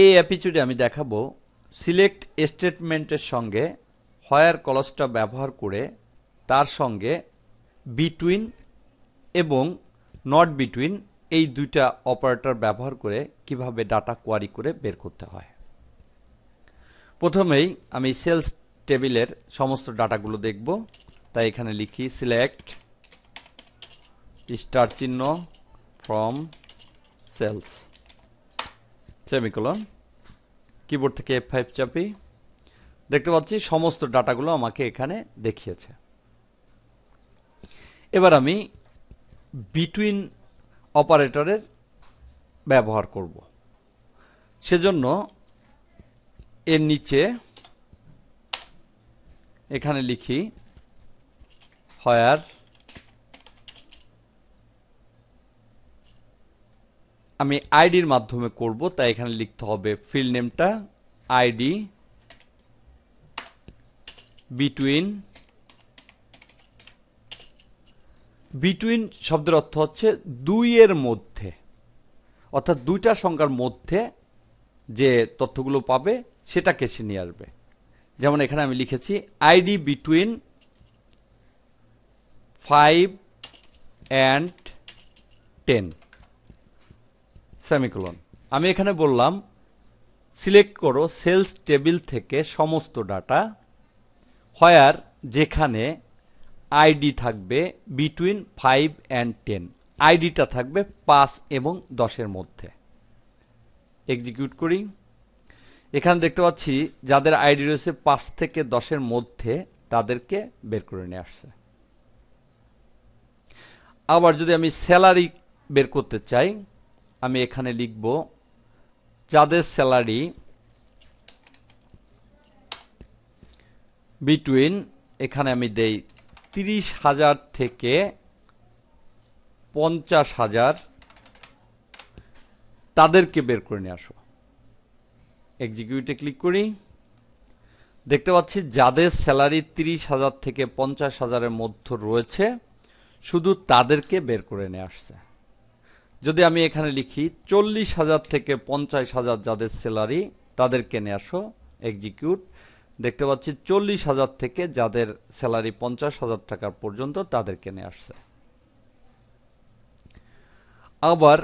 এই এপিসোডে আমি দেখাবো সিলেক্ট স্টেটমেন্টের সঙ্গে হোয়ার ক্লজটা ব্যবহার করে তার সঙ্গে বিটুইন এবং নট বিটুইন এই দুইটা অপারেটর ব্যবহার করে কিভাবে ডাটা কোয়ারি করে বের করতে হয়। প্রথমেই আমি সেলস টেবিলের সমস্ত ডাটাগুলো দেখব, তাই এখানে লিখি সিলেক্ট স্টার চিহ্ন ফ্রম সেলস সেমিকোলন, কিবোর্ড থেকে F5 চাপি। দেখতে পাচ্ছি সমস্ত ডাটাগুলো আমাকে এখানে দেখিয়েছে। এবার আমি বিটুইন অপারেটরের ব্যবহার করব, সেজন্য এর নিচে এখানে লিখি হোয়ার আমি আইডির মাধ্যমে করব, তাই এখানে লিখতে হবে ফিল্ড নেমটা আইডি বিটুইন। বিটুইন শব্দের অর্থ হচ্ছে দুইয়ের মধ্যে, অর্থাৎ দুইটা সংখ্যার মধ্যে যে তথ্যগুলো পাবে সেটাকে সে নিয়ে আসবে। যেমন এখানে আমি লিখেছি আইডি বিটুইন 5 and 10 সেমিকোলন। আমি এখানে বললাম সিলেক্ট করো সেলস টেবিল থেকে সমস্ত ডাটা হোয়ার যেখানে আইডি থাকবে বিটুইন 5 and 10, আইডিটা থাকবে 5 এবং 10-এর মধ্যে। এক্সিকিউট করি। এখানে দেখতে পাচ্ছি যাদের আইডি রয়েছে 5 থেকে 10-এর মধ্যে তাদেরকে বের করে নিয়ে আসছে। আবার যদি আমি স্যালারি বের করতে চাই, আমি এখানে লিখব যাদের স্যালারি বিটুইন, এখানে আমি দেই 30,000 থেকে 50,000, তাদেরকে বের করে নিয়ে আসো। এক্সিকিউটে ক্লিক করি। দেখতে পাচ্ছি যাদের স্যালারি 30,000 থেকে 50,000-এর মধ্যে রয়েছে শুধু তাদেরকে বের করে নিয়ে আসছে। যদি আমি এখানে লিখি 40,000 থেকে 50,000 যাদের স্যালারি তাদেরকে নিয়ে আসো, এক্সিকিউট। দেখতে পাচ্ছি 40,000 থেকে যাদের স্যালারি 50,000 টাকা পর্যন্ত তাদেরকে নিয়ে আসছে। আবার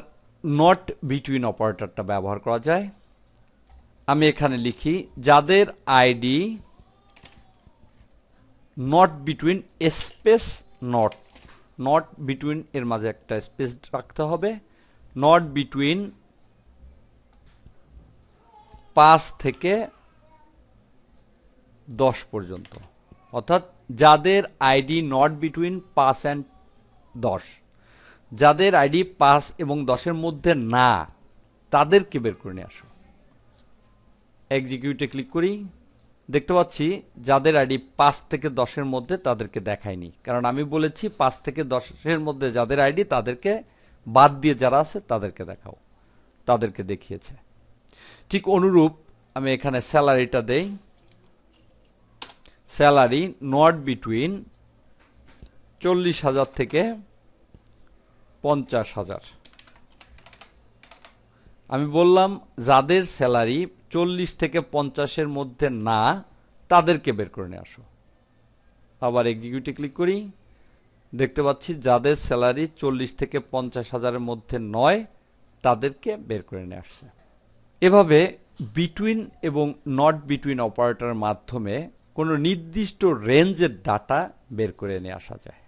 নট বিটুইন অপারেটরটা ব্যবহার করা যায়। আমি এখানে লিখি যাদের ID not between space not, not between এর মাঝে একটা স্পেস রাখতে হবে, নট বিটুইন 5 থেকে 10 পর্যন্ত, অর্থাৎ যাদের আইডি নট বিটুইন 5 and 10, যাদের আইডি 5 এবং 10-এর মধ্যে না তাদেরকে বের করে নিয়ে আসো। এক্সিকিউটে ক্লিক করি। দেখতে পাচ্ছি যাদের আইডি 5 থেকে 10-এর মধ্যে তাদেরকে দেখায়নি, কারণ আমি বলেছি 5 থেকে 10-এর মধ্যে যাদের আইডি তাদেরকে বাদ দিয়ে যারা আছে তাদেরকে দেখাও, তাদেরকে দেখিয়েছে। ঠিক অনুরূপ আমি এখানে স্যালারিটা দেই, স্যালারি নট বিটুইন 40,000 থেকে 50,000। আমি বললাম যাদের স্যালারি 40 থেকে 50-এর মধ্যে না তাদেরকে বের করে নিয়ে আসো। আবার এক্সিকিউটে ক্লিক করি। দেখতে পাচ্ছি যাদের স্যালারি 40 থেকে 50,000-এর মধ্যে নয় তাদেরকে বের করে নিয়ে আসছে। এভাবে বিটুইন এবং নট বিটুইন অপারেটরের মাধ্যমে কোনো নির্দিষ্ট রেঞ্জের ডাটা বের করে নিয়ে আসা যায়।